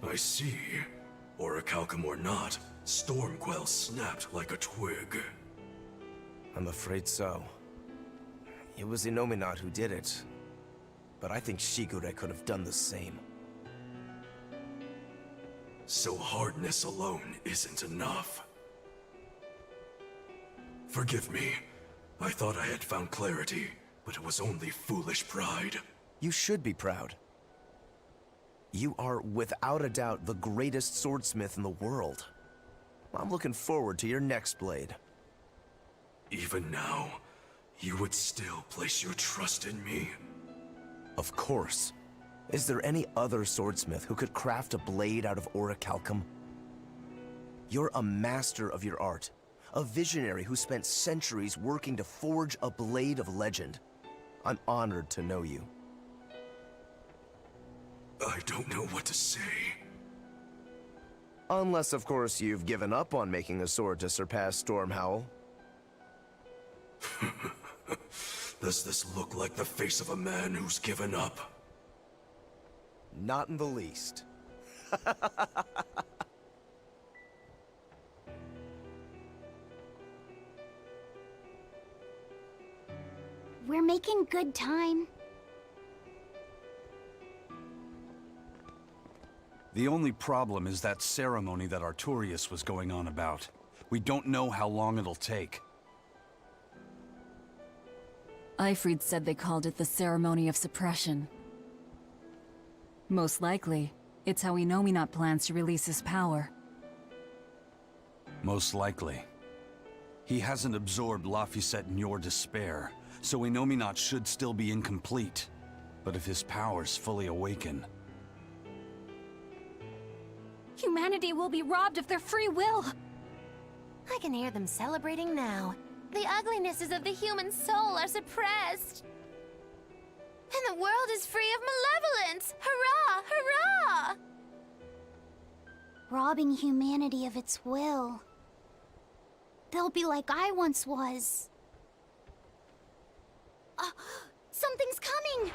I see. Orichalcum or not, Stormquell snapped like a twig. I'm afraid so. It was Innominat who did it. But I think Shigure could have done the same. So hardness alone isn't enough. Forgive me. I thought I had found clarity, but it was only foolish pride. You should be proud. You are, without a doubt, the greatest swordsmith in the world. I'm looking forward to your next blade. Even now, you would still place your trust in me? Of course. Is there any other swordsmith who could craft a blade out of orichalcum? You're a master of your art. A visionary who spent centuries working to forge a blade of legend. I'm honored to know you. I don't know what to say. Unless, of course, you've given up on making a sword to surpass Stormhowl. Does this look like the face of a man who's given up? Not in the least. We're making good time. The only problem is that ceremony that Artorias was going on about. We don't know how long it'll take. Ifrid said they called it the Ceremony of Suppression. Most likely, it's how Innominat plans to release his power. Most likely. He hasn't absorbed Laphicet in your despair, so Innominat should still be incomplete. But if his powers fully awaken... Humanity will be robbed of their free will! I can hear them celebrating now. The uglinesses of the human soul are suppressed. And the world is free of malevolence! Hurrah! Hurrah! Robbing humanity of its will. They'll be like I once was. Something's coming!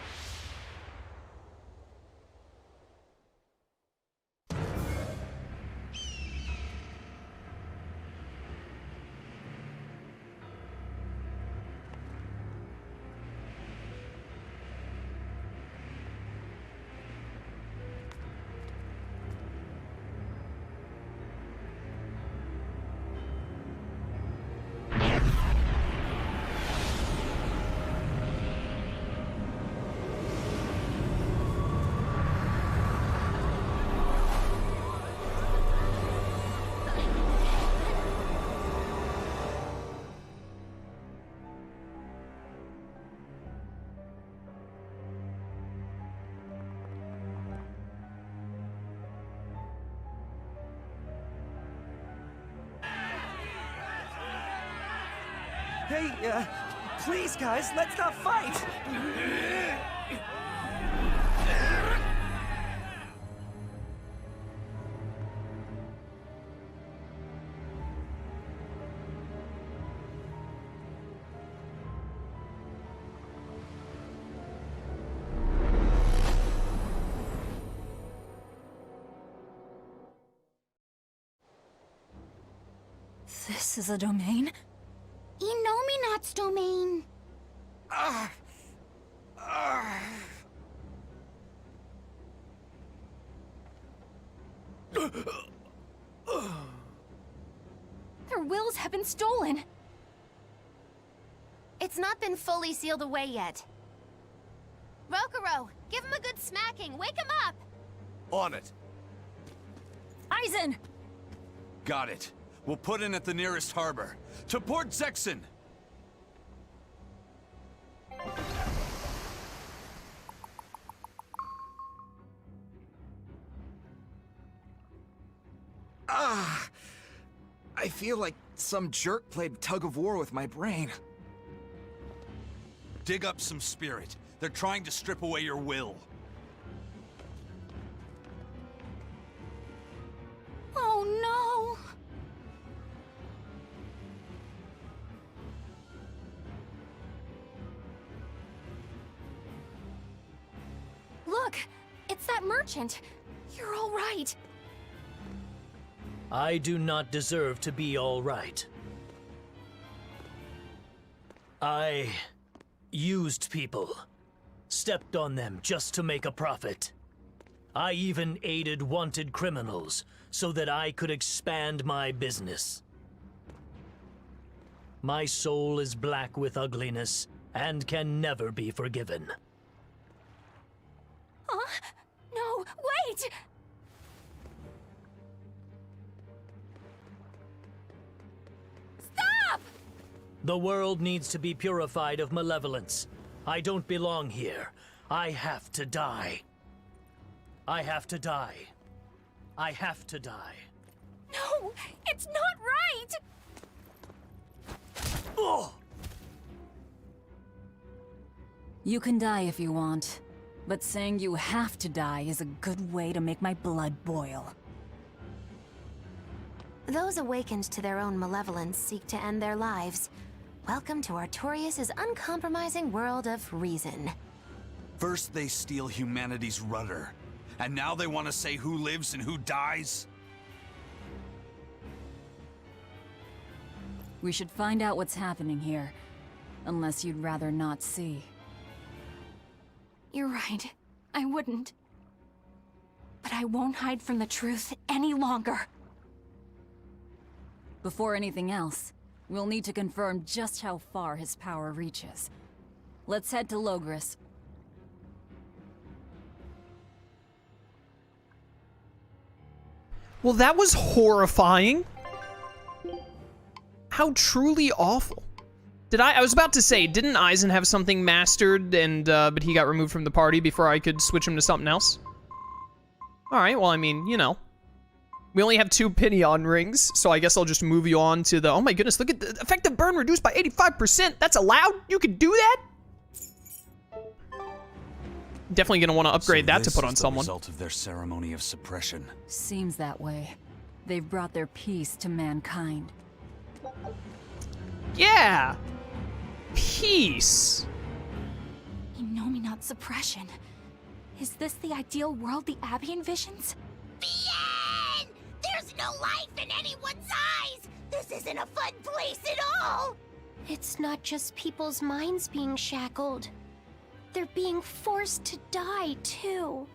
Hey, please guys, let's not fight! This is a domain? Innominat's domain. Their wills have been stolen! It's not been fully sealed away yet. Rokuro, give him a good smacking. Wake him up! On it. Aizen! Got it. We'll put in at the nearest harbor. To Port Zexen! I feel like some jerk played tug of war with my brain. Dig up some spirit. They're trying to strip away your will. Oh Look! It's that merchant! You're all right. I do not deserve to be all right. I used people, stepped on them just to make a profit. I even aided wanted criminals so that I could expand my business. My soul is black with ugliness and can never be forgiven. Huh? No, wait! Stop! The world needs to be purified of malevolence. I don't belong here. I have to die. I have to die. I have to die. No, it's not right! Oh! You can die if you want, but saying you have to die is a good way to make my blood boil. Those awakened to their own malevolence seek to end their lives. Welcome to Artorias' uncompromising world of reason. First they steal humanity's rudder, and now they want to say who lives and who dies? We should find out what's happening here, unless you'd rather not see. You're right. I wouldn't. But I won't hide from the truth any longer. Before anything else, we'll need to confirm just how far his power reaches. Let's head to Logris. Well, that was horrifying. How truly awful. I was about to say, didn't Eisen have something mastered and, but he got removed from the party before I could switch him to something else? Alright, well, I mean, you know. We only have 2 Pinion rings, so I guess I'll just move you on to the... Oh my goodness, look at the effective burn reduced by 85%! That's allowed? You can do that? Definitely gonna want to upgrade that to put on someone. This is the result of their ceremony of suppression. Seems that way. They've brought their peace to mankind. Yeah! Peace! Innominat suppression. Is this the ideal world the Abbey envisions? Bien! There's no life in anyone's eyes! This isn't a fun place at all! It's not just people's minds being shackled. They're being forced to die, too.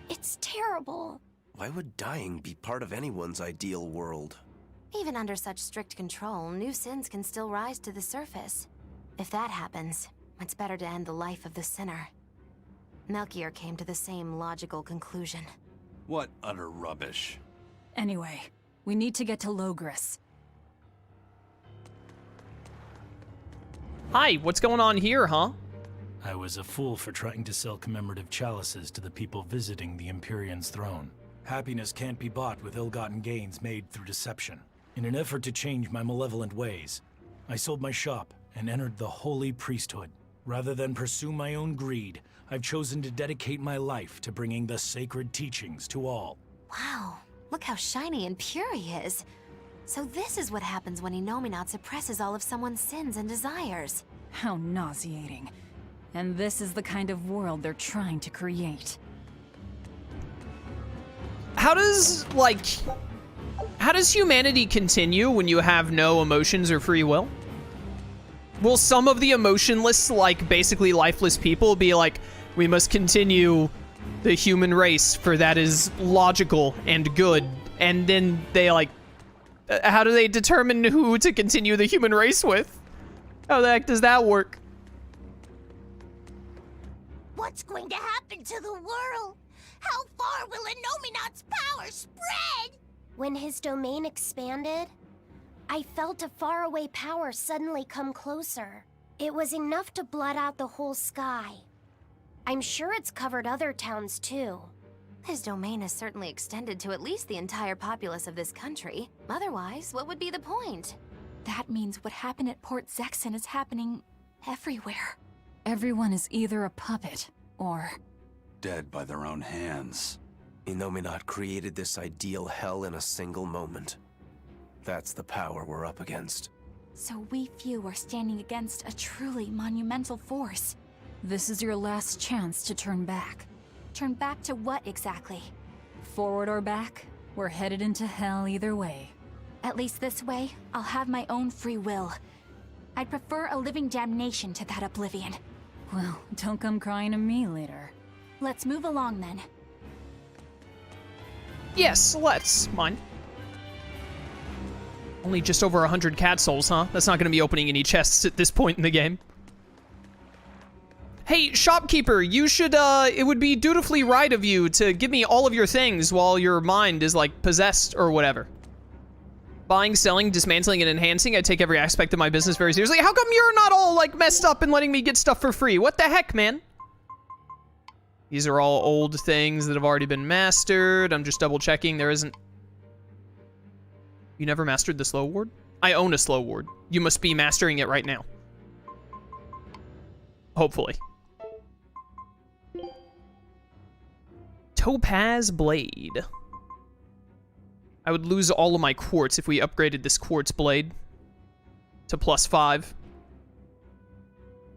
It's terrible. Why would dying be part of anyone's ideal world? Even under such strict control, new sins can still rise to the surface. If that happens, it's better to end the life of the sinner. Melchior came to the same logical conclusion. What utter rubbish. Anyway, we need to get to Logris. Hi, what's going on here, huh? I was a fool for trying to sell commemorative chalices to the people visiting the Empyrean's throne. Happiness can't be bought with ill-gotten gains made through deception. In an effort to change my malevolent ways, I sold my shop and entered the holy priesthood. Rather than pursue my own greed, I've chosen to dedicate my life to bringing the sacred teachings to all. Wow, look how shiny and pure he is. So this is what happens when Innominat suppresses all of someone's sins and desires. How nauseating. And this is the kind of world they're trying to create. How does humanity continue when you have no emotions or free will? Will some of the emotionless, basically lifeless people be like, we must continue the human race, for that is logical and good, and then they how do they determine who to continue the human race with? How the heck does that work? What's going to happen to the world? How far will Innominat's power spread? When his domain expanded, I felt a faraway power suddenly come closer. It was enough to blot out the whole sky. I'm sure it's covered other towns too. His domain is certainly extended to at least the entire populace of this country. Otherwise, what would be the point? That means what happened at Port Zexen is happening everywhere. Everyone is either a puppet, or... Dead by their own hands. Innominat created this ideal hell in a single moment. That's the power we're up against. So we few are standing against a truly monumental force. This is your last chance to turn back. Turn back to what exactly? forward or back, we're headed into hell either way. At least this way, I'll have my own free will. I'd prefer a living damnation to that oblivion. Well, don't come crying to me later. Let's move along then. Yes, let's. Mine. Only just over 100 cat souls, huh? That's not going to be opening any chests at this point in the game. Hey, shopkeeper, you should, it would be dutifully right of you to give me all of your things while your mind is, like, possessed or whatever. Buying, selling, dismantling, and enhancing, I take every aspect of my business very seriously. How come you're not all, like, messed up and letting me get stuff for free? What the heck, man? These are all old things that have already been mastered. I'm just double checking. There isn't... You never mastered the slow ward? I own a slow ward. You must be mastering it right now. Hopefully. Topaz blade. I would lose all of my quartz if we upgraded this quartz blade to +5.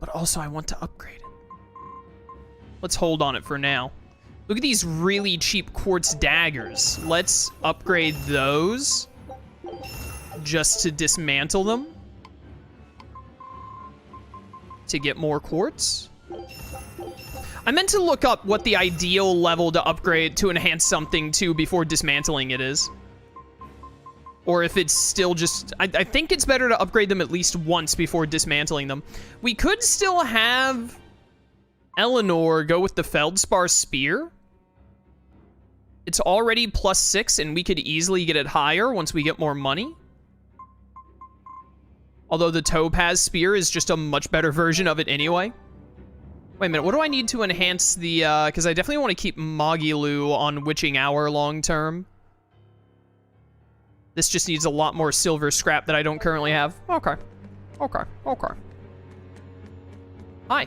But also I want to upgrade it. Let's hold on it for now. Look at these really cheap quartz daggers. Let's upgrade those just to dismantle them to get more quartz. I meant to look up what the ideal level to upgrade to enhance something to before dismantling it is. Or if it's still just... I think it's better to upgrade them at least once before dismantling them. We could still have Eleanor go with the Feldspar Spear. It's already +6, and we could easily get it higher once we get more money. Although the Topaz Spear is just a much better version of it anyway. Wait a minute, what do I need to enhance the, because I definitely want to keep Magilu on Witching Hour long term. This just needs a lot more silver scrap that I don't currently have. Okay. Okay. Okay. Hi.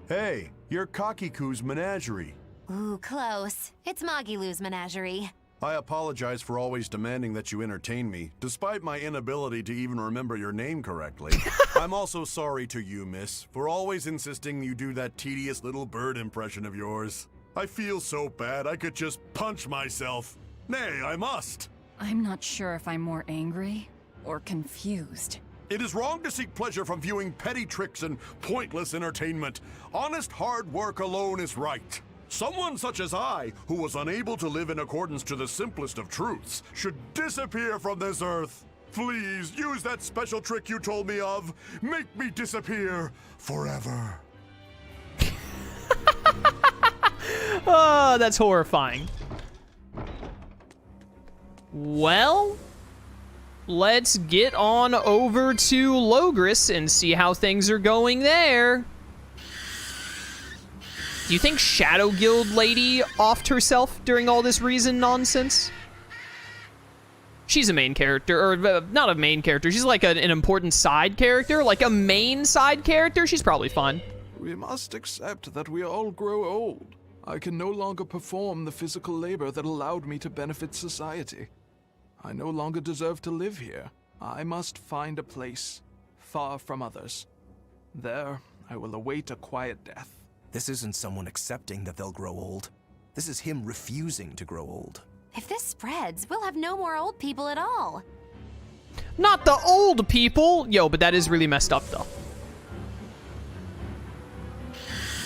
Hey, you're Kakiku's menagerie. Ooh, close. It's Magilu's menagerie. I apologize for always demanding that you entertain me, despite my inability to even remember your name correctly. I'm also sorry to you, miss, for always insisting you do that tedious little bird impression of yours. I feel so bad I could just punch myself. Nay, I must. I'm not sure if I'm more angry or confused. It is wrong to seek pleasure from viewing petty tricks and pointless entertainment. Honest hard work alone is right. Someone such as I, who was unable to live in accordance to the simplest of truths, should disappear from this earth. Please, use that special trick you told me of. Make me disappear forever. Oh, that's horrifying. Well, let's get on over to Logris and see how things are going there. Do you think Shadow Guild lady offed herself during all this reason nonsense? She's a main character, or not a main character. She's like an important side character, like a main side character. She's probably fine. We must accept that we all grow old. I can no longer perform the physical labor that allowed me to benefit society. I no longer deserve to live here. I must find a place far from others. There, I will await a quiet death. This isn't someone accepting that they'll grow old. This is him refusing to grow old. If this spreads, we'll have no more old people at all. Not the old people! Yo, but that is really messed up, though.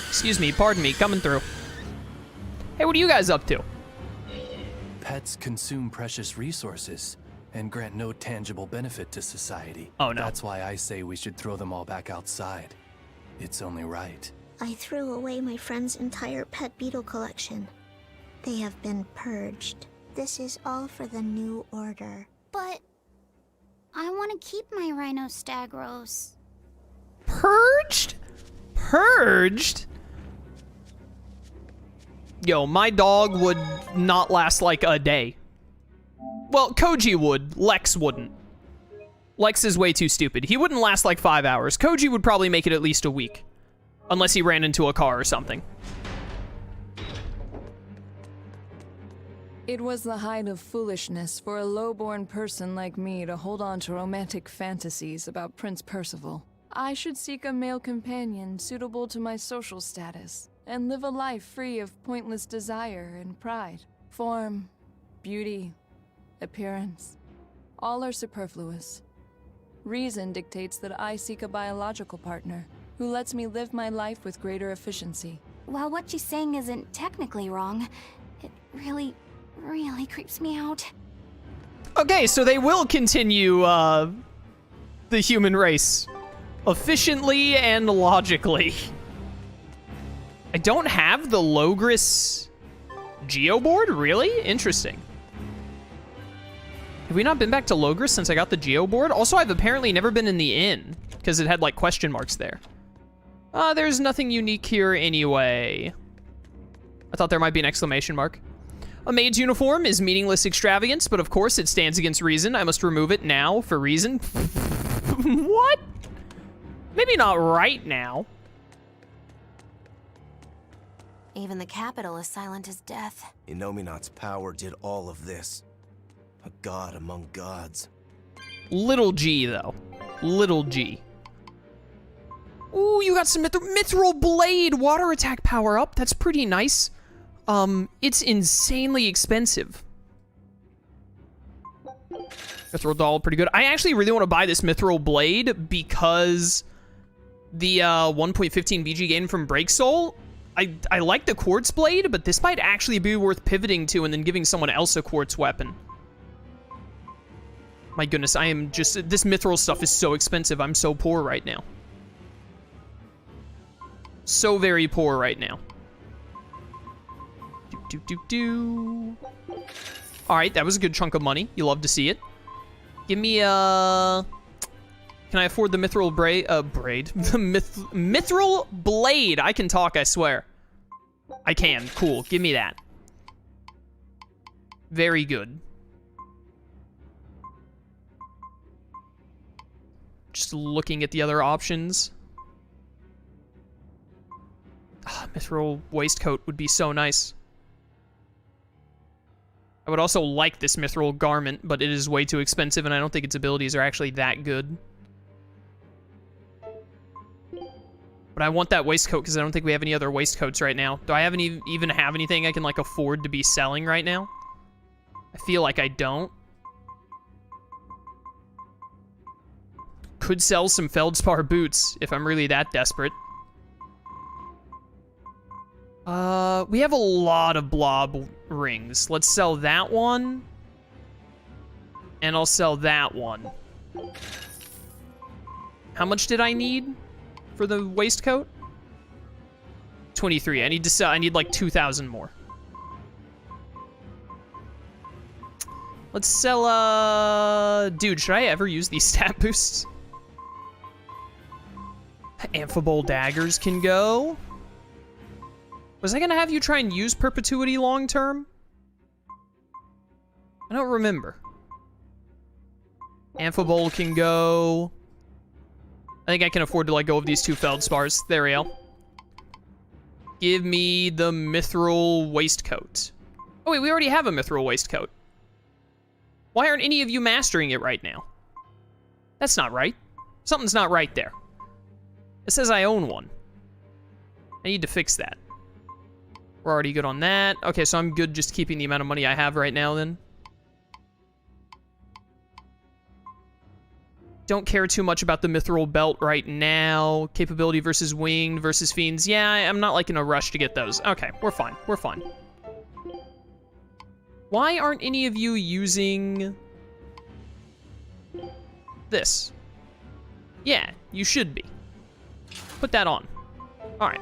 Excuse me, pardon me, coming through. Hey, what are you guys up to? Pets consume precious resources and grant no tangible benefit to society. Oh, no. That's why I say we should throw them all back outside. It's only right. I threw away my friend's entire pet beetle collection. They have been purged. This is all for the new order. But I want to keep my Rhinostagros. Purged? Purged? Yo, my dog would not last like a day. Well, Koji would. Lex wouldn't. Lex is way too stupid. He wouldn't last like 5 hours. Koji would probably make it at least a week. Unless he ran into a car or something. It was the height of foolishness for a low-born person like me to hold on to romantic fantasies about Prince Percival. I should seek a male companion suitable to my social status, and live a life free of pointless desire and pride. Form, beauty, appearance, all are superfluous. Reason dictates that I seek a biological partner who lets me live my life with greater efficiency. While what she's saying isn't technically wrong, it really creeps me out. Okay, so they will continue the human race efficiently and logically. I don't have the Logris Geoboard? Really? Interesting. Have we not been back to Logris since I got the Geoboard? Also, I've apparently never been in the inn, because it had, like, question marks there. There's nothing unique here anyway. I thought there might be an exclamation mark. A maid's uniform is meaningless extravagance, but of course it stands against reason. I must remove it now for reason. What? Maybe not right now. Even the capital is silent as death. Innominat's power did all of this. A god among gods. Little G, though. Little G. Ooh, you got some Mithril Blade water attack power up. That's pretty nice. It's insanely expensive. Mithril Doll, pretty good. I actually really want to buy this Mithril Blade because the 1.15 VG gain from Break Soul, I like the Quartz Blade, but this might actually be worth pivoting to and then giving someone else a Quartz weapon. My goodness, I am just... This Mithril stuff is so expensive. I'm so poor right now. So very poor right now. Alright, that was a good chunk of money. You love to see it. Give me a... Can I afford the Mithril braid? The Mithril Blade. I can talk, I swear. I can. Cool. Give me that. Very good. Just looking at the other options. Mithril waistcoat would be so nice. I would also like this Mithril garment, but it is way too expensive, and I don't think its abilities are actually that good. But I want that waistcoat because I don't think we have any other waistcoats right now. Do I have even have anything I can, like, afford to be selling right now? I feel like I don't. Could sell some Feldspar boots if I'm really that desperate. We have a lot of blob rings. Let's sell that one. And I'll sell that one. How much did I need for the waistcoat? 23. I need to sell, I need like 2,000 more. Let's sell, dude, should I ever use these stat boosts? Amphibole daggers can go. Was I gonna have you try and use perpetuity long term? I don't remember. Amphibole can go. I think I can afford to let go of these two Feldspars. There we go. Give me the Mithril waistcoat. Oh wait, we already have a Mithril waistcoat. Why aren't any of you mastering it right now? That's not right. Something's not right there. It says I own one. I need to fix that. We're already good on that. Okay, so I'm good just keeping the amount of money I have right now then. Don't care too much about the Mithril belt right now. Capability versus winged versus fiends. Yeah, I'm not like in a rush to get those. Okay, we're fine. We're fine. Why aren't any of you using this? Yeah, you should be. Put that on. All right.